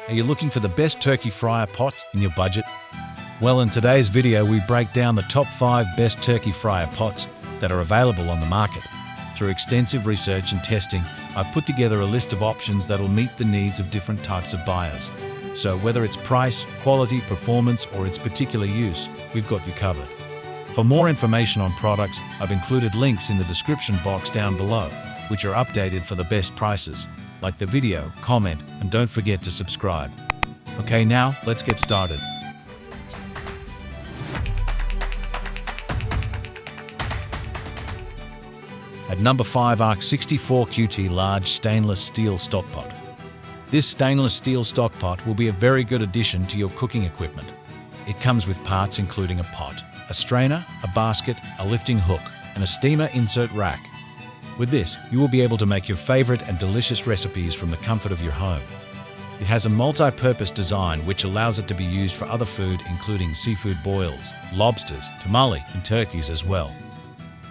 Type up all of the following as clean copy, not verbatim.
Are you looking for the best turkey fryer pots in your budget? Well, in today's video, we break down the top 5 best turkey fryer pots that are available on the market. Through extensive research and testing, I've put together a list of options that will meet the needs of different types of buyers. So whether it's price, quality, performance, or its particular use, we've got you covered. For more information on products, I've included links in the description box down below, which are updated for the best prices. Like the video, comment, and don't forget to subscribe. Okay, now let's get started. At number 5, ARC 64 QT Large Stainless Steel Stockpot. This stainless steel stockpot will be a very good addition to your cooking equipment. It comes with parts including a pot, a strainer, a basket, a lifting hook, and a steamer insert rack. With this, you will be able to make your favorite and delicious recipes from the comfort of your home. It has a multi-purpose design which allows it to be used for other food including seafood boils, lobsters, tamale, and turkeys as well.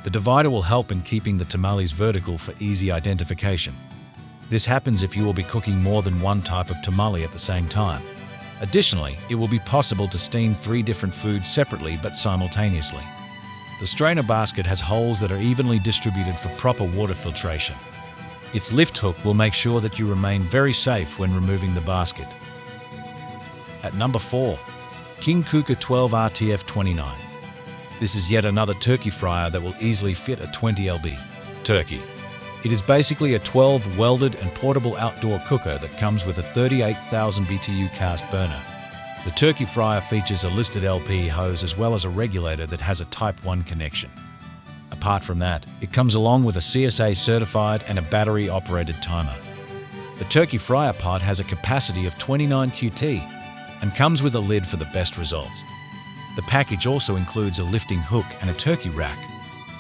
The divider will help in keeping the tamales vertical for easy identification. This happens if you will be cooking more than one type of tamale at the same time. Additionally, it will be possible to steam 3 different foods separately but simultaneously. The strainer basket has holes that are evenly distributed for proper water filtration. Its lift hook will make sure that you remain very safe when removing the basket. At number 4, King Kooker 12 RTF 29. This is yet another turkey fryer that will easily fit a 20 lb turkey. It is basically a 12 welded and portable outdoor cooker that comes with a 38,000 BTU cast burner. The turkey fryer features a listed LP hose as well as a regulator that has a Type 1 connection. Apart from that, it comes along with a CSA certified and a battery-operated timer. The turkey fryer pot has a capacity of 29 QT and comes with a lid for the best results. The package also includes a lifting hook and a turkey rack.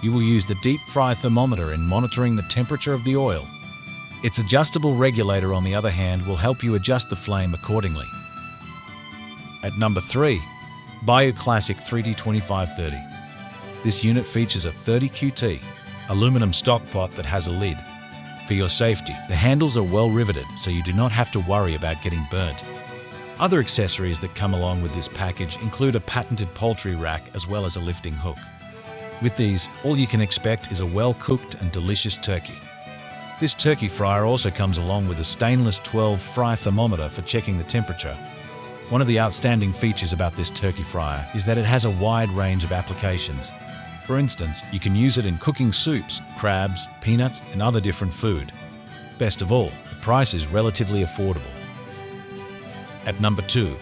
You will use the deep fry thermometer in monitoring the temperature of the oil. Its adjustable regulator, on the other hand, will help you adjust the flame accordingly. At number 3, Bayou Classic 3D 2530. This unit features a 30 QT aluminum stockpot that has a lid. For your safety, the handles are well riveted so you do not have to worry about getting burnt. Other accessories that come along with this package include a patented poultry rack as well as a lifting hook. With these, all you can expect is a well-cooked and delicious turkey. This turkey fryer also comes along with a stainless 12 fry thermometer for checking the temperature. One of the outstanding features about this turkey fryer is that it has a wide range of applications. For instance, you can use it in cooking soups, crabs, peanuts, and other different food. Best of all, the price is relatively affordable. At number 2,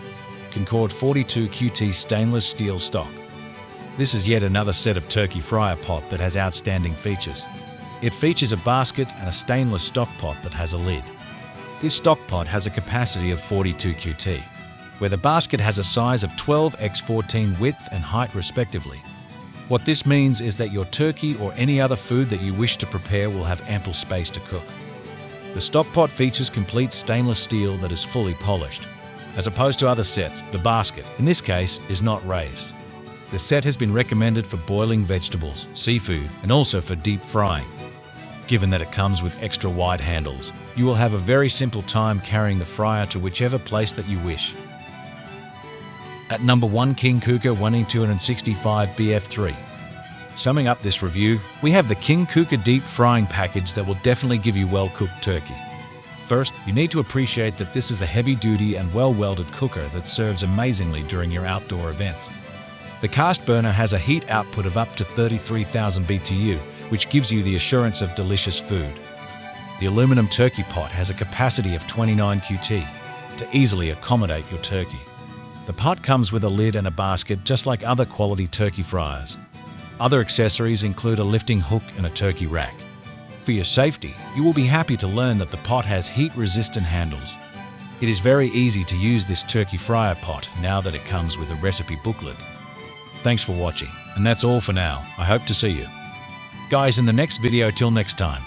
CONCORD 42 QT Stainless Steel Stock. This is yet another set of turkey fryer pot that has outstanding features. It features a basket and a stainless stock pot that has a lid. This stock pot has a capacity of 42 QT, where the basket has a size of 12 x 14 width and height respectively. What this means is that your turkey or any other food that you wish to prepare will have ample space to cook. The stock pot features complete stainless steel that is fully polished. As opposed to other sets, the basket, in this case, is not raised. The set has been recommended for boiling vegetables, seafood, and also for deep frying. Given that it comes with extra wide handles, you will have a very simple time carrying the fryer to whichever place that you wish. At number 1, King Kooker 1265 BF3. Summing up this review, we have the King Kooker deep frying package that will definitely give you well-cooked turkey. First, you need to appreciate that this is a heavy-duty and well-welded cooker that serves amazingly during your outdoor events. The cast burner has a heat output of up to 33,000 BTU, which gives you the assurance of delicious food. The aluminum turkey pot has a capacity of 29 QT to easily accommodate your turkey. The pot comes with a lid and a basket just like other quality turkey fryers. Other accessories include a lifting hook and a turkey rack. For your safety, you will be happy to learn that the pot has heat-resistant handles. It is very easy to use this turkey fryer pot now that it comes with a recipe booklet. Thanks for watching, and that's all for now. I hope to see you guys in the next video. Till next time.